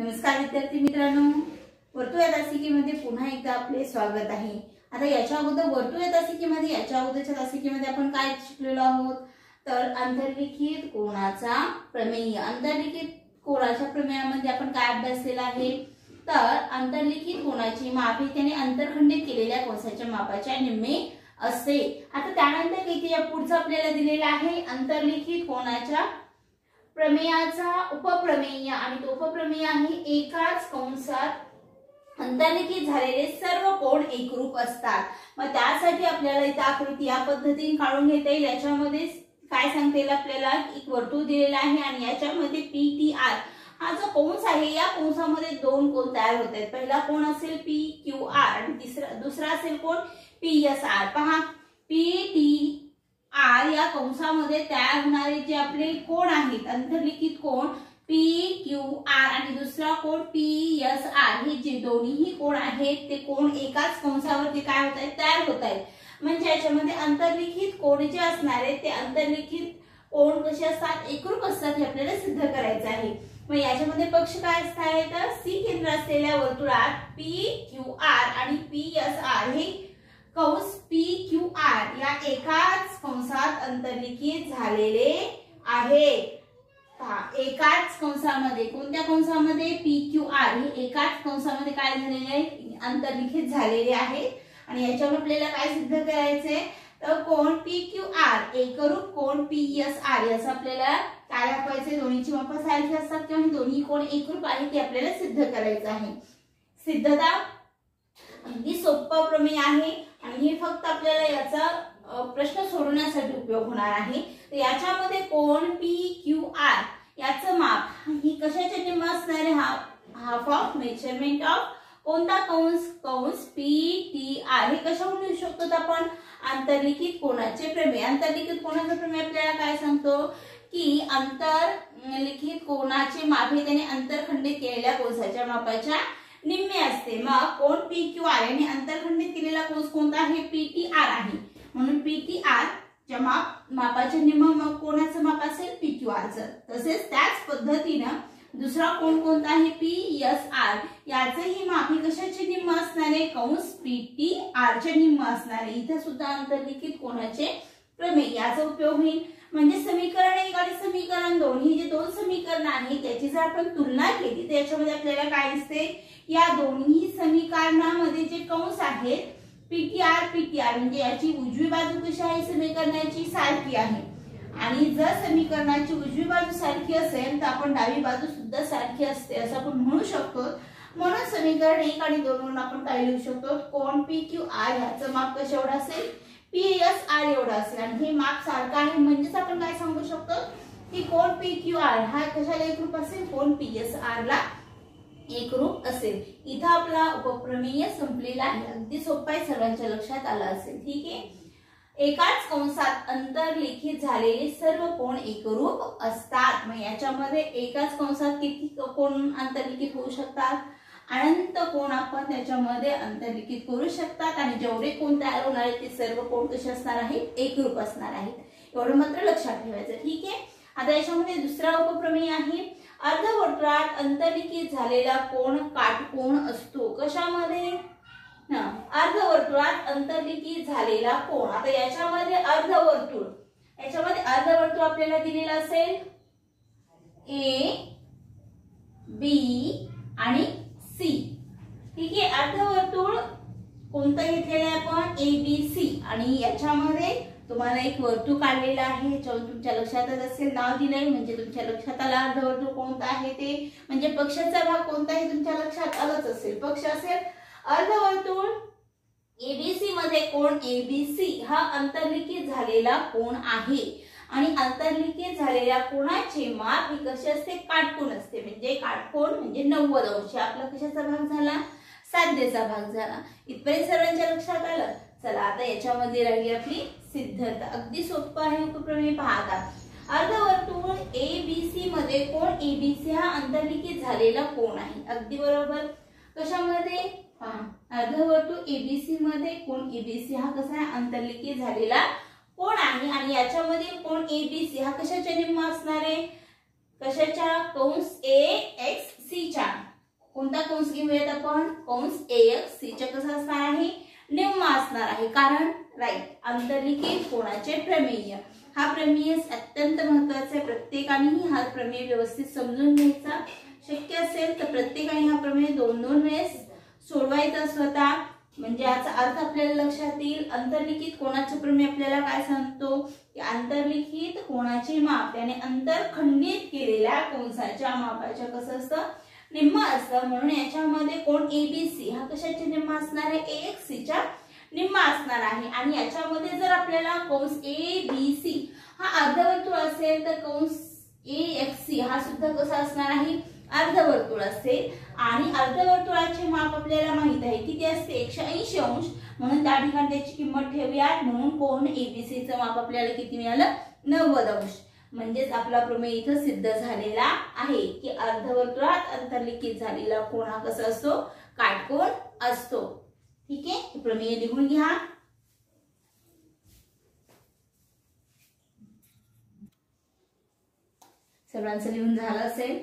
नमस्कार विद्यार्थी मित्रांनो, वर्तुळतासिकेमध्ये पुन्हा एकदा आपले स्वागत आहे। आता याच्या अगोदर वर्तुळतासिकेमध्ये याच्या अगोदरच्या तासिकेमध्ये आपण काय शिकलेलो आहोत तर अंतर्लिखित कोनाचा प्रमेय। अंतर्लिखित कोनाच्या प्रमेयामध्ये आपण काय अभ्यास केला आहे तर अंतर्लिखित कोनाची माप ही त्याने अंतरखंडित केलेल्या कोसाच्या मापाच्या निम्मे असते। आता त्यानंतर इथे या पुढचा आपल्याला दिलेला आहे अंतर्लिखित कोनाच्या प्रमेयाचा उपप्रमेय आणि तो उपप्रमेय आहे एकाच कंसात अंतर्लिखित झालेले सर्व कोन एकरूप असतात। मग त्यासाठी आपल्याला इथे आकृती या पद्धतीने काढून घेता येईल। याच्यामध्ये काय सांगता येईल आपल्याला एक वर्तुळ दिलेला आहे आणि याच्यामध्ये PTR हा जो कंस आहे या कंसामध्ये दोन कोन तयार होत आहेत। पहिला कोन असेल PQR आणि दुसरा असेल कोन PSR। पहा PTR या कंसामध्ये तयार होणारे जे आपले कोन आहेत अंतर्लिखित कोन PQR आणि दुसरा कोन PSR हे जे दोन्ही कोन आहेत ते कोन एकाच कंसावरती काय होत आहेत तयार होत आहेत। म्हणजे याच्यामध्ये अंतर्लिखित कोन जे असणार आहेत ते अंतर्लिखित कोन कसे असतात एकरूप असतात हे आपल्याला सिद्ध करायचं आहे। मग याच्यामध्ये पक्ष काय असतात तर C केंद्र असलेल्या वर्तुळात PQR आणि PSR हे कंस PQR या एकाच कंसात अंतर्लिखित झालेले आहेत। एकाच कंसामध्ये कोणत्या कंसामध्ये PQR हे एकाच कंसामध्ये काय झालेले आहे अंतर्लिखित झालेले आहेत। आणि याच्यावर आपल्याला काय सिद्ध करायचंय तर कोन PQR एकरूप कोन PSR याचं आपल्याला काय दाखवायचंय दोन्हीची माप सारखी असतात किंवा दोन्ही कोन एकरूप आहेत ते आपल्याला सिद्ध करायचं आहे। सिद्धता अगदी सोपा प्रमेय आहे आणि हे फक्त आपल्याला याचा प्रश्न सोडवण्यासाठी उपयोग होणार आहे। तर याच्यामध्ये कोन PQR याचं माप ही कशाचे निम्म असणार आहे हाफ ऑफ मेजरमेंट ऑफ कोणता कंस PTR हे कशावरून लिहू शकतो आपण अंतर्लिखित कोनाचे प्रमेय। अंतर्लिखित कोनाचे प्रमेय आपल्याला काय सांगतो की अंतर्लिखित कोनाचे माप हे त्याने अंतरखंडित केलेल्या कोसाच्या मापाच्या निम्मे असते। मग कोन PQR याने अंतरखंडित केलेला कोस कोणता आहे PTR आहे म्हणून PTR च्या मापाचे निम्म मग कोणाचं माप असेल PQR चं। तसेच त्याच पद्धतीने दुसरा कोन कोणता आहे PSR याचेही माप हे कशाचे निम्म असणार आहे कंस PTR चे निम्म असणार आहे। इथे सुद्धा अंतर्लिखित कोनाचे प्रमेय याचा उपयोग होईल। म्हणजे समीकरण 1 आणि समीकरण 2 ही जे दोन समीकरण आहेत त्याची जर आपण तुलना केली तर याच्यामध्ये आपल्याला काय दिसते या दोन्ही समीकरणामध्ये जे कंस आहेत PTR म्हणजे याची उजवी बाजू कशी आहे समीकरणाची सारखी आहे आणि जर समीकरणाची उजवी बाजू सारखी असेल तर आपण डावी बाजू सुद्धा सारखी असते असं आपण म्हणू शकतो। म्हणून समीकरण 1 आणि 2 वरून आपण काय लिहू शकतो कोन PQR याचं माप कशा एवढं असेल PSR एवढं असेल आणि हे माप सारखं आहे म्हणजेच आपण काय सांगू शकतो की कोन PQR हा कशाला एकरूप असेल कोन PSR ला एकरूप असेल। इथं आपला उपप्रमेय संपलेला आहे। अगदी सोपा आहे सर्वांच्या लक्षात आला असेल ठीक आहे। एकाच कंसात अंतर्लिखित झालेले सर्व कोन एकरूप असतात। मग याच्यामध्ये एकाच कंसात किती कोन अंतर्लिखित होऊ शकतात अनंत कोन आपण त्याच्यामध्ये अंतर्लिखित करू शकतात आणि जेवढे कोन तयार होणार आहेत ते सर्व कोन कसे असणार आहेत एकरूप असणार आहेत एवढं मात्र लक्षात ठेवायचं ठीक आहे। आता याच्यामध्ये दुसरा उपप्रमेय आहे अर्धवर्तुळात अंतर्लिखित झालेला कोन काटकोन असतो। कशामध्ये अर्धवर्तुळात अंतर्लिखित झालेला कोन। आता याच्यामध्ये अर्धवर्तुळ आपल्याला दिलेला असेल A B आणि C ठीक आहे। अर्धवर्तुळ कोणतं घेतलेलं आहे आपण ABC आणि याच्यामध्ये तुम्हाला एक वर्तुळ काढलेला आहे याच्यावर तुमच्या लक्षातच असेल नाव दिलंय म्हणजे तुमच्या लक्षात आला अर्धवर्तुळ कोणता आहे ते म्हणजे पक्षाचा भाग कोणता आहे तुमच्या लक्षात आलंच असेल पक्ष असेल अर्धवर्तुळ ABC मध्ये कोन ABC हा अंतर्लिखित झालेला कोन आहे आणि अंतर्लिखित झालेल्या कोनाचे माप हे कसे असते काटकोन असते म्हणजे काटकोन म्हणजे 90 अंश। आपला कशाचा भाग झाला साध्याचा भाग झाला। इथपर्यंत सर्वांच्या लक्षात आलं। चला आता याच्यामध्ये राहिली आपली सिद्धता। अगदी सोपं आहे उपप्रमेय। पहा आता अर्धवर्तुळ ABC मध्ये कोन ABC हा अंतर्लिखित झालेला कोन आहे। अगदी बरोबर कशामध्ये अर्धवर्तुळ ABC मध्ये कोन ABC हा कसा आहे अंतर्लिखित झालेला कोन आहे आणि याच्यामध्ये कोन ABC हा कशाच्या निम्म असणार आहे कशाच्या कंस AXC च्या कोणता कंस घेऊयात आपण, कंस AXC च्या कसा असणार आहे, निम्मा असणार आहे. कारण राईट, अंतर्लिखित कोणाचे प्रमेय. हा प्रमेय अत्यंत महत्त्वाचा आहे. प्रत्येकाने हा प्रमेय व्यवस्थित समजून घ्यायचा. शक्य असेल तर प्रत्येकाने हा प्रमेय 2-2 वेळेस सोडवायचा स्वतः, म्हणजे याचा अर्थ आपल्याला लक्षात येईल. अंतर्लिखित कोणाचे प्रमेय आपल्याला काय सांगतो की अंतर्लिखित कोणाचे माप त्याने अंतर खंडित केलेल्या कंसाच्या मापाच्या कसं असतं, निम्मा असतं. म्हणून याच्यामध्ये कोण ABC हा कशाचे निम्मा असणार आहे, AXC च्या निम्मा असणार आहे. आणि याच्यामध्ये जर आपल्याला कंस ABC हा अर्धवर्तुळ असेल तर कंस AXC हा सुद्धा कसा असणार आहे, अर्धवर्तुळ असेल. आणि अर्धवर्तुळाचे माप आपल्याला माहित आहे किती असते, 180 अंश. म्हणून त्या ठिकाणी त्याची किंमत ठेवूयात. म्हणून कोण ABC चं माप आपल्याला किती मिळालं, 90 अंश. म्हणजेच आपला प्रमेय इथं सिद्ध झालेला आहे की अर्धवर्तुळात अंतर्लिखित झालेला कोण हा कसा असतो, काटकोन असतो. ठीक आहे, प्रमेय लिहून घ्या. सर्वांचं लिहून झालं असेल.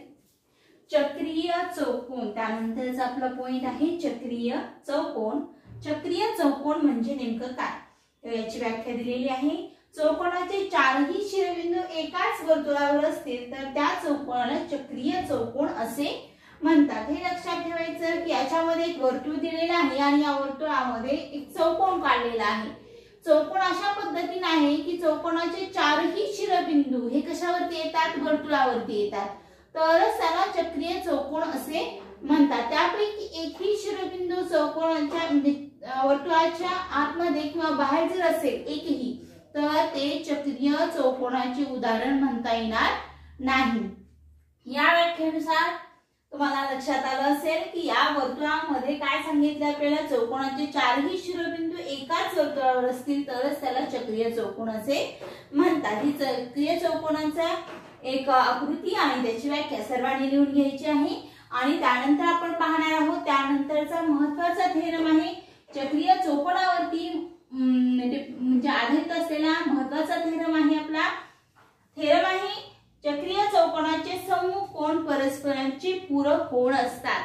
चक्रीय चौकोन, त्यानंतरचा आपला पॉइंट आहे चक्रीय चौकोन. चक्रीय चौकोन म्हणजे नेमकं काय, तर याची व्याख्या दिलेली आहे. चौकोनाचे 4ही शिरोबिंदू एकाच वर्तुळावर असतील तर त्या चौकोनाला चक्रीय चौकोन असे म्हणतात. हे लक्षात ठेवायचं की याच्यामध्ये एक वर्तुळ दिलेलं आहे आणि या वर्तुळामध्ये एक चौकोन काढलेला आहे. चौकोन अशा पद्धतीने आहे की चौकोनाचे 4ही शिरोबिंदू हे कशावरती येतात, वर्तुळावरती येतात. तर त्याला चक्रीय चौकोन असे म्हणतात. त्यापैकी एकही शिरोबिंदू चौकोनाच्या म्हणजे वर्तुळाच्या आतमध्ये किंवा बाहेर जर असेल एकही, तर ते चक्रीय चौकोनाचे उदाहरण म्हणता येणार नाही. या व्याख्येनुसार तुम्हाला लक्षात आलं असेल की या वर्तुळामध्ये काय सांगितलं आपल्याला, चौकोनाचे 4ही शिरोबिंदू एकाच वर्तुळावर असतील तरच त्याला चक्रीय चौकोन असे म्हणतात. ही चक्रीय चौकोनाचा एक आकृती आणि त्याची व्याख्या सर्वांनी लिहून घ्यायची आहे. आणि त्यानंतर आपण पाहणार आहोत त्यानंतरचा महत्त्वाचा थेरम आहे चक्रीय चौकोनावरती म्हणजे आधारित असलेला महत्त्वाचा थेरम आहे आपला. थेरम आहे चक्रीय चौकोनाचे सम्मुख कोन परस्परांचे पूरक कोन असतात.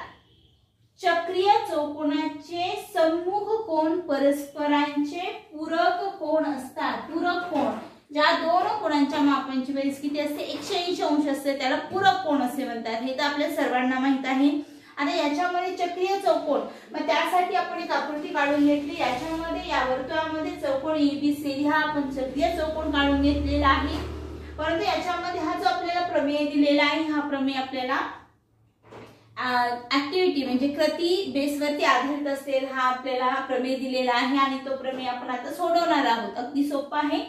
चक्रीय चौकोनाचे सम्मुख कोन परस्परांचे पूरक कोन असतात. पूरक कोन ज्या दोन कोणांच्या मापांची बेरीज किती असते, 180 अंश असते, त्याला पूरक कोन असे म्हणतात. हे तर आपल्या सर्वांना माहित आहे. आता याच्यामध्ये चक्रीय चौकोन, मग त्यासाठी आपण एक आकृती काढून घेतली. याच्यामध्ये या वर्तुळामध्ये चौकोन ABCD हा आपण चक्रीय चौकोन काढून घेतलेला आहे. परंतु याच्यामध्ये हा जो आपल्याला प्रमेय दिलेला आहे हा प्रमेय आपल्याला ऍक्टिव्हिटी म्हणजे कृती बेसवरती आधारित असेल हा आपल्याला प्रमेय दिलेला आहे. आणि तो प्रमेय आपण आता सोडवणार आहोत. अगदी सोपा आहे.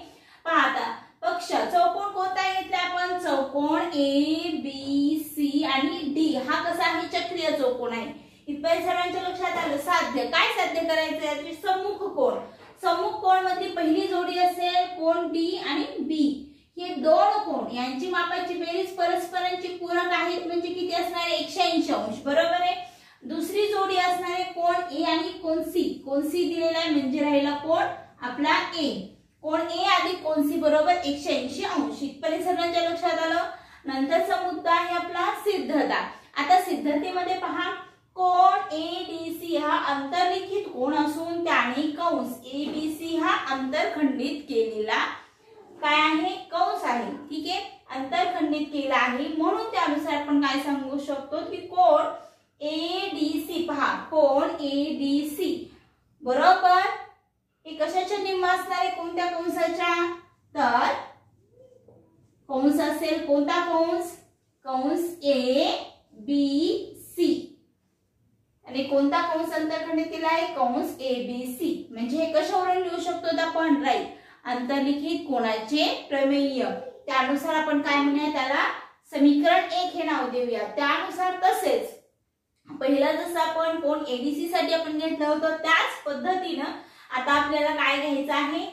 पहा आता पक्ष चौकोन कोणता घेतला आपण, चौकोन ABC आणि D हा कसा आहे, चक्रीय चौकोन आहे. इथपर्यंत सर्वांच्या लक्षात आलं. साध्य काय साध्य करायचं, याचे सम्मुख कोन. सम्मुख कोन मध्ये पहिली जोडी असेल कोन D आणि B. हे दोन कोन यांची मापाची बेरीज परस्परांची पूरक आहेत म्हणजे किती असणार आहे, 180 अंश. बरोबर आहे. दुसरी जोडी असणार आहे कोन A आणि कोन C. कोन C दिलेला आहे म्हणजे राहिला कोन आपला A. कोन A अधिक कोन C बरोबर 180 अंश. इथपर्यंत सर्वांच्या लक्षात आलं. नंतरचा मुद्दा आहे आपला सिद्धता. आता सिद्धतेमध्ये पहा, कोन ADC हा अंतर्लिखित कोन असून त्याने कंस ABC हा अंतरखंडित केलेला काय आहे, कंस आहे. ठीक आहे, अंतरखंडित केला आहे. म्हणून त्यानुसार आपण काय सांगू शकतो की कोन ADC पहा, कोन ADC बरोबर हे कशाच्या निम्मा असणार आहे, कोणत्या कंसाच्या, तर कंस असेल कोणता कंस, कंस ABC. आणि कोणता कंस अंतरखंडित केला आहे, कंस ABC. म्हणजे हे कशावरून लिहू शकतो आपण, राईट, अंतर्लिखित कोनाचे प्रमेय. त्यानुसार आपण काय म्हणूया, त्याला समीकरण 1 हे नाव देऊया. त्यानुसार तसेच पहिला जसं आपण कोन ADC साठी आपण घेतलं होतं त्याच पद्धतीनं आता आपल्याला काय घ्यायचं आहे,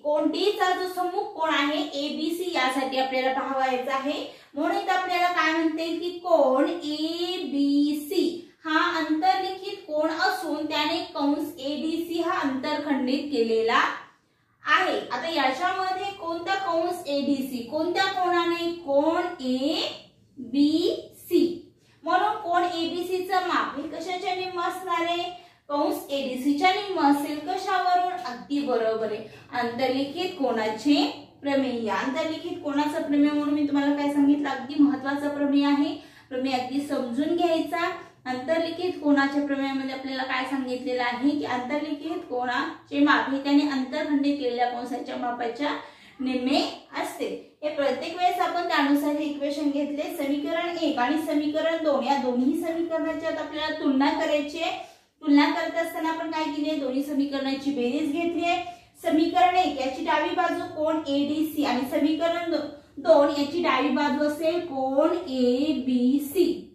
कोन D चा जो सम्मुख कोन आहे ABC यासाठी आपल्याला पाहावायचा आहे. म्हणून आपल्याला काय म्हणते की कोन ABC हा अंतर्लिखित कोन असून त्याने कंस ADC हा अंतरखंडित केलेला आहे. आता याच्यामध्ये कोणता कंस ADC, कोणत्या कोनाने, कोन ABC. म्हणून कोन ABC चं बरोबर आहे. अंतर्लिखित कोणाचे प्रमेय. अंतर्लिखित कोणाचं प्रमेय म्हणून मी तुम्हाला काय सांगितलं, अगदी महत्वाचं प्रमेय आहे. प्रमेय अगदी समजून घ्यायचा. अंतर्लिखित कोणाच्या प्रमेयामध्ये आपल्याला काय सांगितलेलं आहे की अंतर्लिखित कोणाचे माप हे त्याने अंतर्खंडित केलेल्या कंसाच्या मापाच्या निम्मे असते. हे प्रत्येक वेळेस आपण त्यानुसार हे इक्वेशन घेतले. समीकरण 1 आणि समीकरण 2 या दोन्ही समीकरणाची आपल्याला तुलना करायची आहे. तुलना करत असताना आपण काय केले, दोन्ही समीकरणाची बेरीज घेतली आहे. समीकरण 1 याची डावी बाजू कोन एडीसी आणि समीकरण 2 याची डावी बाजू असेल कोन एबीसी.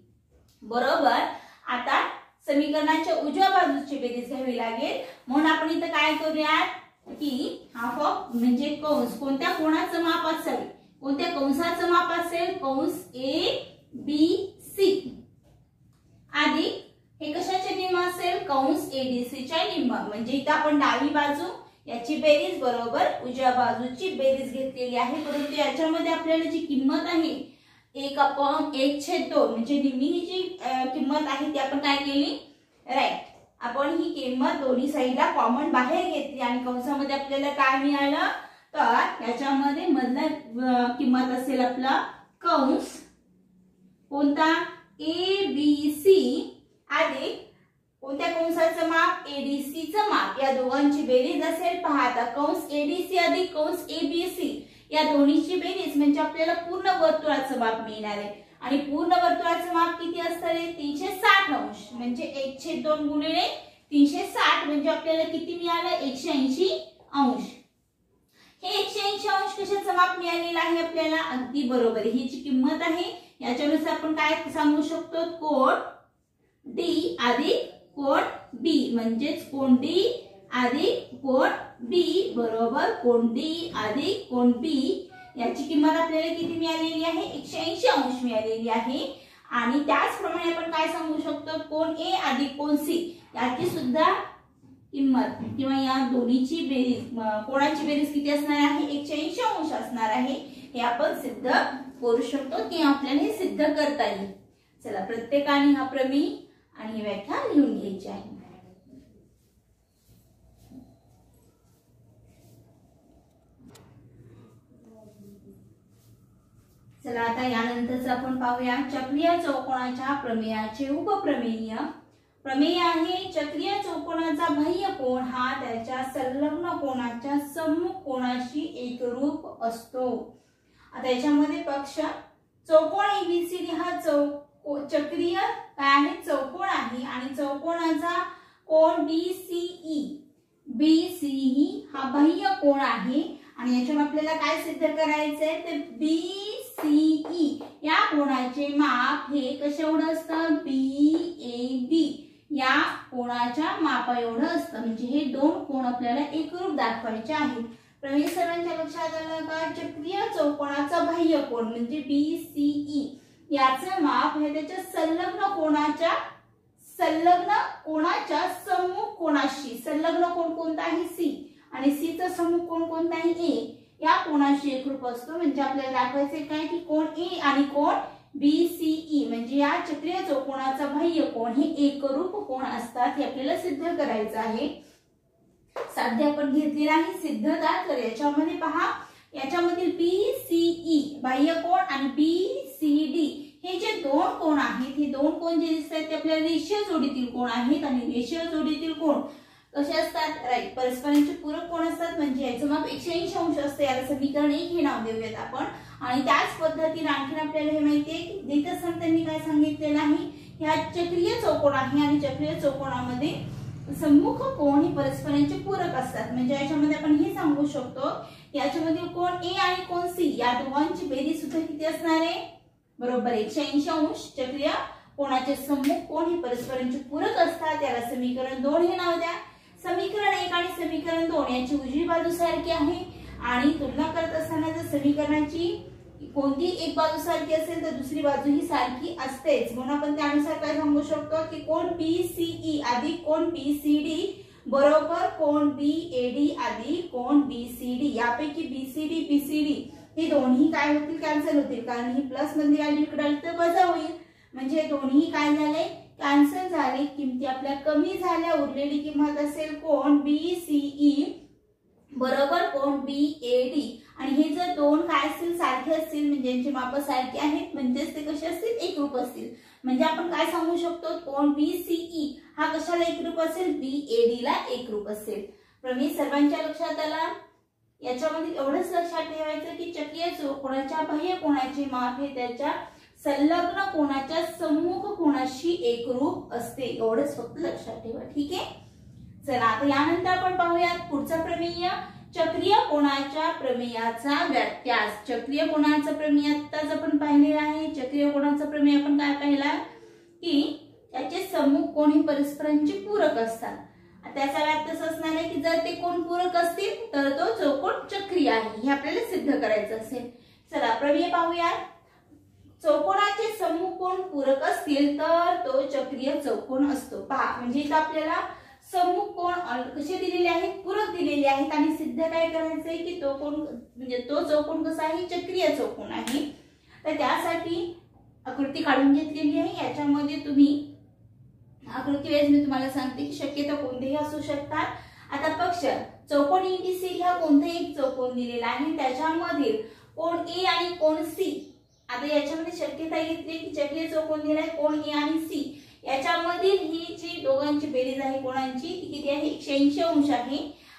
बरोबर. आता समीकरणाच्या उजव्या बाजूची बेरीज घ्यावी लागेल. म्हणून आपण इथं काय करूयात की हाफ ऑफ म्हणजे कंस कोणत्या कोणाचं माप असेल, कोणत्या कंसाचं माप असेल, कंस ए बी सी अधिक हे कशाचे निम्म असेल, कंस एडीसीच्या निम्म. म्हणजे इथं आपण डावी बाजू याची बेरीज बरोबर उजव्या बाजूची बेरीज घेतलेली आहे. परंतु याच्यामध्ये आपल्याला जी किंमत आहे 1/1/2 म्हणजे निम्मी जी किंमत आहे ती आपण काय केली, राईट, आपण ही किंमत दोन्ही साईडला कॉमन बाहेर घेतली आणि कंसामध्ये आपल्याला काय मिळालं, तर याच्यामध्ये मधला किंमत असेल आपला कंस कोणता ए बी सी अधिक कोणत्या कंसाचं माप एडीसीचं माप. या दोघांची बेरीज असेल पहा आता कंस एडीसी अधिक कंस एबीसी या दोन्हीची बेरीज म्हणजे आपल्याला पूर्ण वर्तुळाचं माप मिळणार आहे. आणि पूर्ण वर्तुळाचं माप किती असणार आहे, 360 अंश. म्हणजे 1/2 गुणिले 360 म्हणजे आपल्याला किती मिळालं, 180 अंश. हे 180 अंश कशाचं माप मिळालेलं आहे आपल्याला, अगदी बरोबर ही जी किंमत आहे याच्यानुसार आपण काय सांगू शकतो, कोन डी अधिक कोन बी म्हणजेच कोन डी अधिक कोन बी बरोबर कोन डी अधिक कोन बी याची किंमत आपल्याला किती मिळालेली आहे, 180 अंश मिळालेली आहे. आणि त्याचप्रमाणे आपण काय सांगू शकतो, कोन ए अधिक कोन सी याची सुद्धा किंमत किंवा या दोन्हीची बेरीज कोणाची बेरीज किती असणार आहे, 180 अंश असणार आहे. हे आपण सिद्ध करू शकतो की आपल्याला हे सिद्ध करता येईल. चला प्रत्येकाने हा प्रमेय आणि व्याख्या लिहून घ्यायची आहे. चला आता यानंतरच आपण पाहूया चक्रीय चौकोनाच्या प्रमेयाचे उपप्रमेय. प्रमेय आहे चक्रीय चौकोनाचा बाह्य कोन हा त्याच्या संलग्न कोनाच्या सम्मुख कोनाशी एकरूप असतो. आता याच्यामध्ये पक्ष चौकोन एबीसीडी हा चक्रीय काय आहे, चौकोन आहे आणि चौकोनाचा कोन बीसीई हा बाह्य कोन आहे. आणि याच्यावर आपल्याला काय सिद्ध करायचंय, तर बीसीई या कोनाचे माप हे कशा एवढं असतं, बीएबी या कोनाच्या मापा एवढं असतं. म्हणजे हे दोन कोन आपल्याला एकरूप दाखवायचे आहेत. प्रमेय सर्वांच्या लक्षात आलं का, चक्रीय चौकोनाचा बाह्य कोन म्हणजे बीसीई याचं माप हे त्याच्या संलग्न कोणाच्या सम्मुख कोनाशी, संलग्न कोन कोणता आहे सी आणि सी चा सम्मुख कोन कोणता आहे ए या कोनाशी एकरूप असतो. म्हणजे आपल्याला दाखवायचे काय की कोन ए आणि कोन बीसीई म्हणजे या चक्रीय चौकोनाचा बाह्य कोन हे एकरूप कोन असतात. हे आपल्याला सिद्ध करायचं आहे. साध्य आपण घेतलेला आहे सिद्धता. तर याच्यामध्ये पहा, याच्यामधील बीसीई बाह्य कोन आणि बीसीडी हे जे दोन कोन आहेत, हे दोन कोन जे दिसतात ते आपल्याला रेषीय जोडीतील कोन आहेत. आणि रेषीय जोडीतील कोन कसे असतात, राईट, परस्परांचे पूरक कोन असतात. म्हणजे याचं माप 180 अंश असते. याला समीकरण 1 हे नाव देऊयात आपण. आणि त्याच पद्धतीने आणखी आपल्याला हे माहितीये की देतस्थान त्यांनी काय सांगितलेलं आहे, ह्या चक्रीय चौकोन आहे आणि चक्रीय चौकोनामध्ये सम्मुख कोन हे परस्परांचे पूरक असतात. म्हणजे याच्यामध्ये आपण हे सांगू शकतो याच्यामध्ये कोन ए आणि कोन सी या दोघांची बेरीज सुद्धा किती असणार आहे, बरोबर 180 अंश. चक्रीय कोनाचे सम्मुख कोन हे परस्परांचे पूरक असतात. त्याला समीकरण 2 हे नाव द्या. समीकरण 1 आणि समीकरण 2 याची उजवी बाजू सारखी आहे आणि तुलना करत असताना जर समीकरणाची कोणती एक बाजू सारखी असेल तर दुसरी बाजू ही सारखी असतेच. म्हणून आपण त्यानुसार काय सांगू शकतो की कोन बीसीई अधिक कोन बीसीडी बरोबर कोन बीएडी अधिक कोन बीसीडी. यापैकी बीसीडी बीसीडी हे दोन्ही काय होतील, कॅन्सल होतील. कारण ही प्लस मधली व्हॅल्यू इकडे आली तर वजा होईल. म्हणजे दोन्ही काय झाले, कॅन्सल झाले. किमती आपल्या कमी झाल्या. उरलेली किंमत असेल कोन बीसीई बरोबर कोण BAD. आणि हे जर दोन काय असतील, सारखे असतील म्हणजे यांची माप सारखी आहेत म्हणजेच ते कसे असतील, एकरूप असतील. म्हणजे आपण काय सांगू शकतो, कोण BCE हा कशाला एकरूप असेल, BAD ला एकरूप असेल. प्रमेय सर्वांच्या लक्षात आला. याच्यामध्ये एवढंच लक्षात ठेवायचं की चक्रीय चौकोनाच्या बाह्य कोणाचे माप हे त्याच्या संलग्न कोणाच्या सम्मुख कोणाशी एकरूप असते. एवढंच फक्त लक्षात ठेवा. ठीक आहे. चला आता यानंतर आपण पाहूयात पुढचा प्रमेय, चक्रीय कोणाच्या प्रमेयाचा व्याख्यास. चक्रीय कोणाचा प्रमेय आत्ताच आपण पाहिलेला आहे. चक्रीय कोणाचा प्रमेय आपण काय पाहिला की त्याचे सम्मुख कोण हे परस्परांचे पूरक असतात. त्याचा व्याख्यास असणार आहे की जर ते कोण पूरक असतील तर तो चौकोन चक्रीय आहे, हे आपल्याला सिद्ध करायचं असेल. चला प्रमेय पाहूयात. चौकोनाचे सम्मुख कोण पूरक असतील तर तो चक्रीय चौकोन असतो. पहा म्हणजे इथं आपल्याला सम्मुख कोण कसे दिलेले आहेत, पूरक दिलेले आहेत आणि सिद्ध काय करायचंय की तो कोण म्हणजे तो चौकोन कसा आहे, चक्रीय चौकोन आहे. तर त्यासाठी आकृती काढून घेतलेली आहे. याच्यामध्ये तुम्ही आकृती वेळेस मी तुम्हाला सांगते की शक्यता कोणतेही असू शकतात. आता पक्ष चौकोन ABCD हा कोणताही एक चौकोन दिलेला आहे, त्याच्यामधील कोण A आणि कोण C. आता याच्यामध्ये शक्यता घेतली की चक्रीय चौकोन दिलाय कोण A आणि C, याच्यामधील ही जी दोघांची बेरीज आहे कोणांची ती किती आहे, 180 अंश आहे.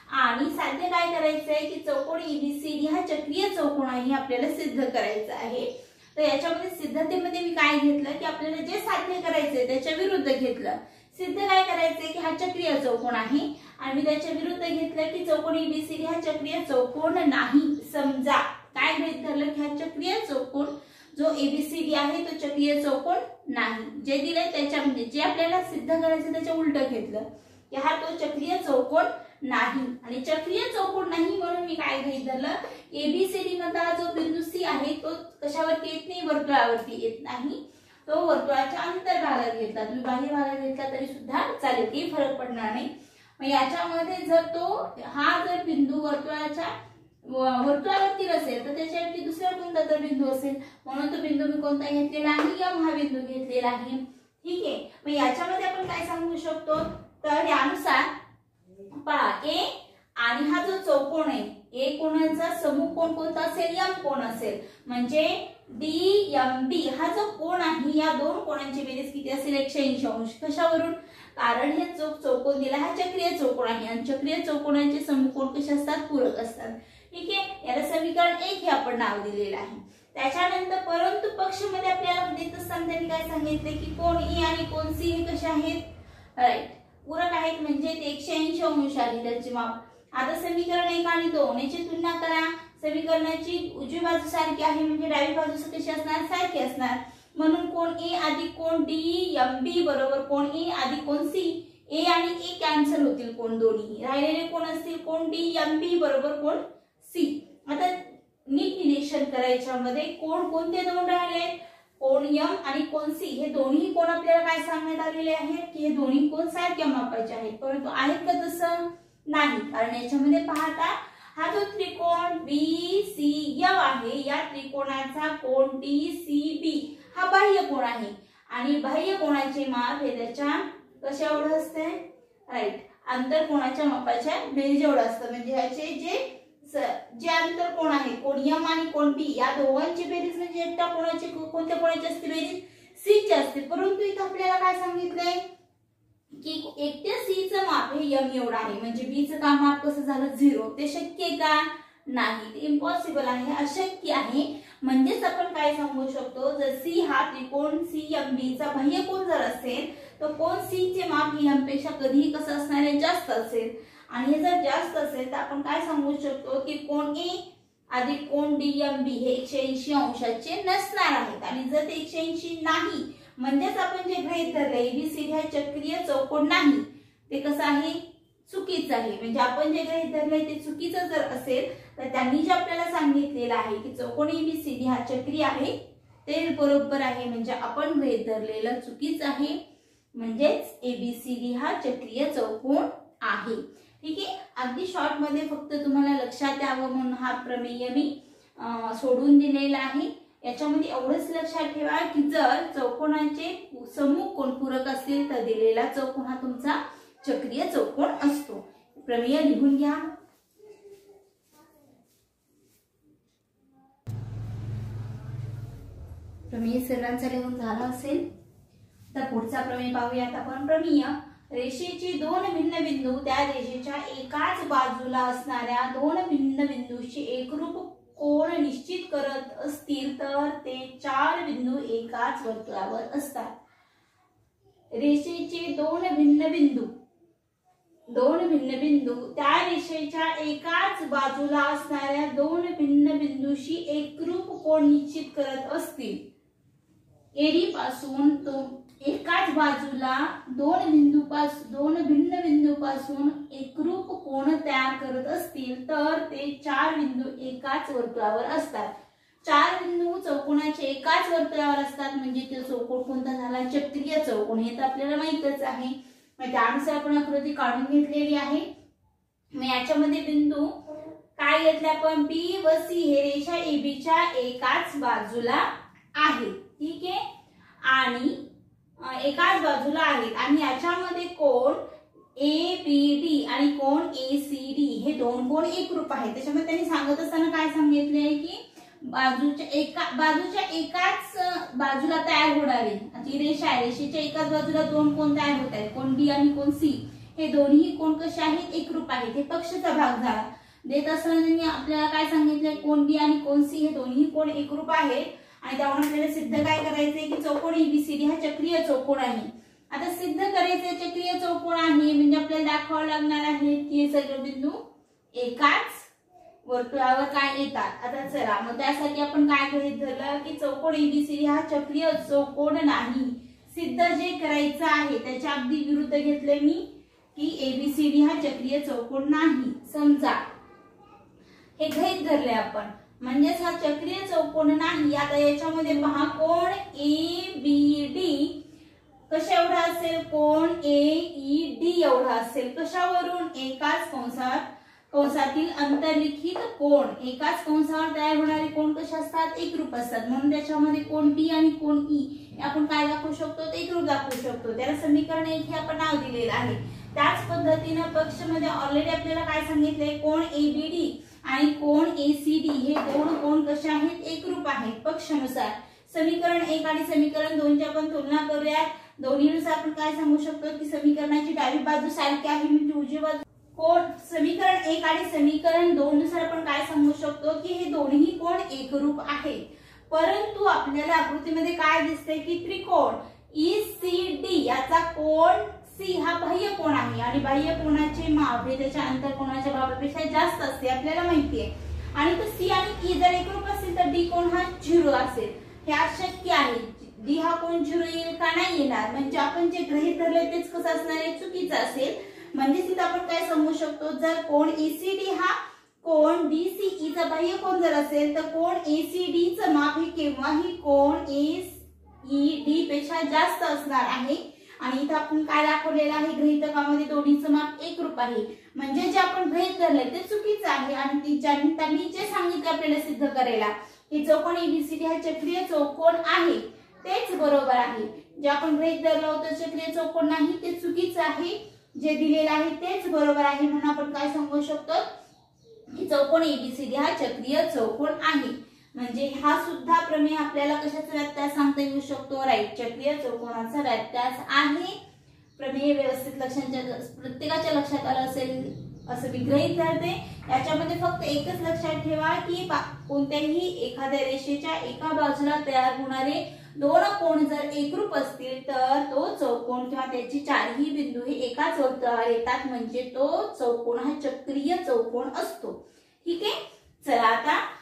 आणि साध्य काय करायचं आहे की चौकोन ABCD हा चक्रीय चौकोन आहे, आपल्याला सिद्ध करायचं आहे. तर याच्यामध्ये सिद्धतेमध्ये मी काय घेतलं की आपल्याला जे साध्य करायचंय त्याच्या विरुद्ध घेतलं. सिद्ध काय करायचंय की हा चक्रीय चौकोन आहे आणि मी त्याच्या विरुद्ध घेतलं की चौकोन ABCD हा चक्रीय चौकोन नाही. समजा काय गृहीत धरलं की हा चक्रीय चौकोन जो ABCD आहे तो चक्रीय चौकोन नाही. जे दिलंय त्याच्या म्हणजे जे आपल्याला सिद्ध करायचं त्याच्या उलट घेतलं की हा तो चक्रीय चौकोन नाही. आणि चक्रीय चौकोन नाही म्हणून मी काय गृहीत धरलं, ABCD मधला जो बिंदू C आहे तो कशावरती येत नाही, वर्तुळावरती येत नाही, तो वर्तुळाच्या अंतर्भागात घेतला. तुम्ही बाह्य भागात घेतला तरी सुद्धा चालेल, काही फरक पडणार नाही. मग याच्यामध्ये जर तो हा जर बिंदू वर्तुळावरती नसेल तर त्याच्यावरती दुसरा कोणता तर बिंदू असेल, म्हणून तो बिंदू मी कोणता घेतलेला आहे, M हा बिंदू घेतलेला आहे. ठीक आहे. मग याच्यामध्ये आपण काय सांगू शकतो, तर यानुसार पहा A आणि हा जो चौकोन आहे A कोणाचा सम्मुख कोण कोणता असेल, M कोण असेल. म्हणजे DMB हा जो कोण आहे या दोन कोणांची बेरीज किती असेल, 180 अंश. कशावरून, कारण हे जो चौकोन दिला हा चक्रीय चौकोन आहे आणि चक्रीय चौकोनांचे सम्मुख कोण कसे असतात, पूरक असतात. ठीक आहे. याला समीकरण 1 हे आपण नाव दिलेलं आहे. त्याच्यानंतर परंतु पक्ष मध्ये आपल्याला देत असताना त्यांनी काय सांगितले की कोण E आणि कोण C हे कसे आहेत, राईट, पूरक आहेत. म्हणजे ते 180 अंश आहे त्यांचे माप. आता समीकरण 1 आणि 2 याची तुलना करा. समीकरणाची उजवी बाजू सारखी आहे म्हणजे डावी बाजू कशी असणार, सारखी असणार. म्हणून कोण A अधिक कोण DMB बरोबर कोण A अधिक कोण C. A आणि A कॅन्सल होतील, कोण दोन्ही राहिलेले कोण असतील, कोण DMB बरोबर कोण C. आता नीट निरीक्षण करायच्या मध्ये कोण कोणते दोन राहिले, कोण M आणि कोण C. हे दोन्ही कोण आपल्याला काय सांगण्यात आलेले आहेत की हे दोन्ही कोण सारख्या मापाचे आहेत. परंतु आहेत का तसं नाही, कारण याच्यामध्ये पाहता हा जो त्रिकोण BCM आहे या त्रिकोणाचा कोण DCB हा बाह्य कोण आहे आणि बाह्य कोणाचे माप हे त्याच्या कशा एवढं असते, राईट, अंतर कोणाच्या मापाच्या बेरीज एवढं असतं. म्हणजे ह्याचे जे अंतर कोण आहे कोण M आणि कोण B या दोघांची बेरीज म्हणजे एकटा कोणाची कोणत्या कोणाची असते बेरीज, C ची असते. परंतु इथे आपल्याला काय सांगितलंय की एकट्या C चं माप हे M एवढं आहे म्हणजे B चं का माप कसं झालं 0. ते शक्य आहे का, नाही, ते इम्पॉसिबल आहे, अशक्य आहे. म्हणजेच आपण काय सांगू शकतो, जर C हा त्रिकोण CMB चा बाह्य कोण जर असेल तर कोण C चे माप हे M पेक्षा कधीही कसं असणार आहे, जास्त असेल. आणि हे जर जास्त असेल तर आपण काय सांगू शकतो की कोण A अधिक कोण DMB हे 180 अंशाचे नसणार आहेत. आणि जर ते 180 नाही म्हणजेच आपण जे गृहीत धरले ABCD हा चक्रीय चौकोन नाही, ते कसं आहे, चुकीचं आहे. म्हणजे आपण जे गृहीत धरले ते चुकीचं जर असेल तर त्यांनी जे आपल्याला सांगितलेलं आहे की चौकोन ABCD हा चक्रीय आहे ते बरोबर आहे. म्हणजे आपण गृहीत धरलेलं चुकीचं आहे. म्हणजेच ABCD हा चक्रीय चौकोन आहे. ठीक आहे. अगदी शॉर्ट मध्ये फक्त तुम्हाला लक्षात यावं म्हणून हा प्रमेय मी सोडून दिलेला आहे. याच्यामध्ये एवढंच लक्षात ठेवा की जर चौकोनाचे सम्मुख कोण पूरक असतील तर दिलेला चौकोन हा तुमचा चक्रीय चौकोन असतो. प्रमेय लिहून घ्या. प्रमेय सर्वांचा लिहून झाला असेल तर पुढचा प्रमेय पाहूयात आपण. प्रमेय रेषेचे दोन भिन्न बिंदू त्या रेषेच्या एकाच बाजूला असणाऱ्या दोन भिन्न बिंदूशी एकरूप कोण निश्चित करत असतील तर ते चार बिंदू एकाच वर्तुळावर असतात. रेषेचे दोन भिन्न बिंदू त्या रेषेच्या एकाच बाजूला असणाऱ्या दोन भिन्न बिंदूशी एकरूप कोण निश्चित करत असतील. एडी पासून तो एकाच बाजूला दोन भिन्न बिंदूपासून एकरूप कोण तयार करत असतील तर ते चार बिंदू एकाच वर्तुळावर असतात. चार बिंदू चौकोनाचे एकाच वर्तुळावर असतात म्हणजे तो चौकोन कोणता झाला, चक्रीय चौकोन. हे तर आपल्याला माहितच आहे. मग त्यानुसार आपण आकृती काढून घेतलेली आहे. मग याच्यामध्ये बिंदू काय घेतले आपण, बी व सी हे रेषा एबीच्या एकाच बाजूला आहे. ठीक आहे, आणि एकाच बाजूला आहेत आणि याच्यामध्ये कोण ए बी डी आणि कोण ए सी डी हे दोन कोण एकरूप आहेत. त्याच्यामध्ये त्यांनी सांगत असताना काय सांगितले आहे की बाजूच्या एकाच बाजूला तयार होणारे जी रेषा आहे, रेषेच्या एकाच बाजूला दोन कोण तयार होत आहेत, कोण डी आणि कोण सी. हे दोन्ही कोण कसे आहेत, एकरूप आहेत. हे पक्षचा भाग झाला. देत असताना त्यांनी आपल्याला काय सांगितलंय, कोण डी आणि कोण सी हे दोन्ही कोण एकरूप आहेत आणि त्यावरून आपल्याला सिद्ध काय करायचंय की चौकोन एबीसीडी हा चक्रीय चौकोन आहे. आता सिद्ध करायचे चक्रीय चौकोन आहे म्हणजे आपल्याला दाखवावं लागणार आहे की हे सगळे बिंदू एकाच वर्तुळावर काय येतात. आता चला मग त्यासाठी आपण काय गृहीत धरलं की चौकोन एबीसीडी हा चक्रीय चौकोन नाही. सिद्ध जे करायचं आहे त्याच्या अगदी विरुद्ध घेतले मी की एबीसीडी हा चक्रीय चौकोन नाही. समजा हे गृहीत धरले आपण म्हणजेच हा चक्रीय चौकोन नाही. आता याच्यामध्ये पहा कोण ए बी डी कशा एवढा असेल, कोण ए ई डी एवढा असेल. कशावरून, एकाच कंसातील अंतर्लिखित कोण. एकाच कंसावर तयार होणारे कोण कसे असतात, एकरूप असतात. म्हणून त्याच्यामध्ये कोण बी आणि कोण ई आपण काय दाखवू शकतो, एकरूप दाखवू शकतो. त्याला समीकरण 1 हे आपण नाव दिलेलं आहे. त्याच पद्धतीने पक्ष मध्ये ऑलरेडी आपल्याला काय सांगितलंय, कोण ए बी डी आणि कोण एसीडी हे दोन कोण कसे आहेत, एकरूप आहेत पक्षानुसार. समीकरण 1 आणि समीकरण 2 ची आपण तुलना करूयात. दोन्हीनुसार आपण काय सांगू शकतो की समीकरणाची डावी बाजू सारखी आहे म्हणजे उजवी बाजू. कोण समीकरण 1 आणि समीकरण 2 नुसार आपण काय सांगू शकतो की हे दोन्ही कोण एकरूप आहेत. परंतु आपल्याला आकृतीमध्ये काय दिसते की त्रिकोण ईसीडी याचा कोण सी हा बाह्य कोण आहे आणि बाह्य कोणाचे माप हे त्याच्या अंतरकोणाच्या मापापेक्षा जास्त असते आपल्याला माहिती आहे. आणि तो सी आणि ई जर एकरूप असतील तर डी कोण हा 0 असेल. हे अशक्य आहे. डी हा कोण 0 येईल का, नाही येणार. म्हणजे आपण जे गृहीत धरले तेच कसं असणार आहे, चुकीचं असेल. म्हणजे तिथे आपण काय सांगू शकतो, जर कोण एसीडी हा कोण डीसीई चा बाह्य कोण जर असेल तर कोण एसीडी चं माप हे केव्हाही कोण एईडी पेक्षा जास्त असणार आहे. आणि इथे आपण काय दाखवलेलं आहे, गृहीतकामध्ये दोन्हीचं माप एकरूप आहे. म्हणजे जे आपण गृहीत धरले ते चुकीचं आहे आणि त्यांनी जे सांगितले आपल्याला सिद्ध करायला की चौकोन एबीसीडी हा चक्रीय चौकोन आहे तेच बरोबर आहे. जे आपण गृहीत धरलं होतं चक्रीय चौकोन नाही ते चुकीचं आहे. जे दिलेलं आहे तेच बरोबर आहे. म्हणून आपण काय सांगू शकतो की चौकोन एबीसीडी हा चक्रीय चौकोन आहे. म्हणजे हा सुद्धा प्रमेय आपल्याला कशाचा व्यात्यास सांगता येऊ शकतो, राईट, चक्रीय चौकोनाचा व्यात्यास आहे. प्रमेय व्यवस्थित प्रत्येकाच्या लक्षात आलं असेल असं मी गृहीत धरते. याच्यामध्ये फक्त एकच लक्षात ठेवा की कोणत्याही एखाद्या रेषेच्या एका बाजूला तयार होणारे दोन कोण जर एकरूप असतील तर तो चौकोन किंवा त्याचे चारही बिंदू हे एकाच वर्तुळावर येतात म्हणजे तो चौकोन हा चक्रीय चौकोन असतो. ठीक आहे, चला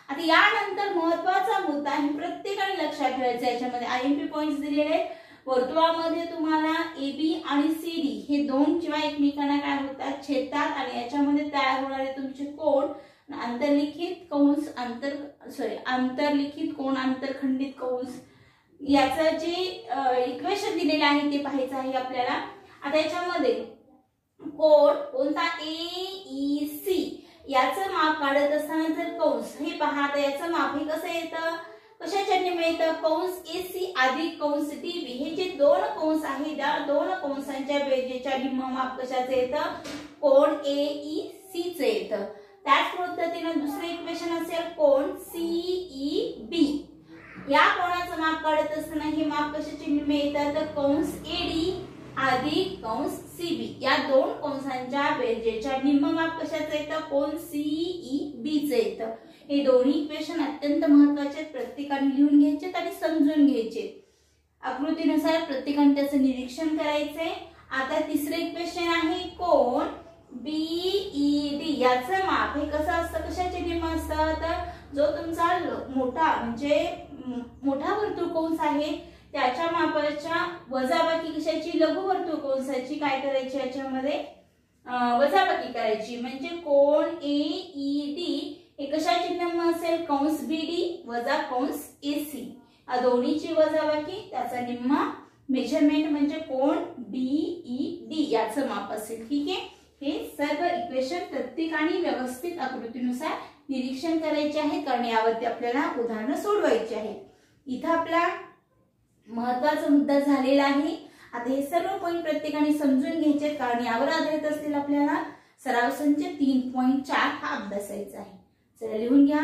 आता यानंतर महत्वाचा मुद्दा हे प्रत्येकाने लक्षात ठेवायचा. याच्यामध्ये आयएमपी पॉइंट्स दिलेले आहेत. वर्तुळामध्ये तुम्हाला AB आणि CD हे दोन जेव्हा एकमेकांना काय होतात, छेदतात आणि याच्यामध्ये तयार होणारे तुमचे कोण अंतर्लिखित कोण आंतरखंडित कंस याचं जे इक्वेशन दिलेलं आहे ते पाहायचं आहे आपल्याला. आता याच्यामध्ये कोण कोणता AEC याचं माप काढत असताना जर कंस हे पहा तर याचं माप हे कसं येतं, कशाच्याने मिळतं, कंस AC अधिक कंस DB हे जे दोन कंस आहेत त्या दोन कंसांच्या बेरजेच्या निम्म माप कशाचं येतं, कोण AEC चं येतं. त्याच पद्धतीने दुसरे इक्वेशन असेल कोण CEB. या कोणाचं माप काढत असताना हे माप कशाचे निम्मे येतात, तर कंस एडी अधिक कंस सीबी या दोन कंसांच्या बेरजेच्या निम्म माप कशाचं येतं, कोन सीईबी चं येतं. हे दोन्ही इक्वेशन अत्यंत महत्त्वाचे आहेत, प्रत्येकाने लिहून घ्यायचे आणि समजून घ्यायचे. आकृतीनुसार प्रत्येकाने त्याचं निरीक्षण करायचंय. आता तिसरे इक्वेशन आहे कोन बीईडी याचं माप हे कसं असतं, कशाचे निम्म असतं, तर जो तुमचा मोठा म्हणजे मोठा वर्तुळ कंस आहे त्याच्या मापाच्या वजाबाकी कशाची, लघु वर्तुळ कंसाची काय करायची, याच्यामध्ये वजाबाकी करायची. म्हणजे कोन एईडी हे कशाचे निम्म असेल, कंस बीडी वजा कंस एसी या दोन्हीची वजाबाकी त्याचा निम्मा मेजरमेंट म्हणजे कोन बीईडी याचं माप असेल. ठीक आहे. हे सर्व इक्वेशन प्रत्येकाने व्यवस्थित आकृतीनुसार निरीक्षण करायचे आहे, कारण यावरती आपल्याला उदाहरणं सोडवायची आहे. इथं आपला महत्त्वाचा मुद्दा झालेला आहे. आता हे सर्व पॉइंट प्रत्येकाने समजून घ्यायचे, कारण यावर आधारित असलेला आपल्याला सराव संच 3.4 हा अभ्यासायचा आहे. चला लिहून घ्या.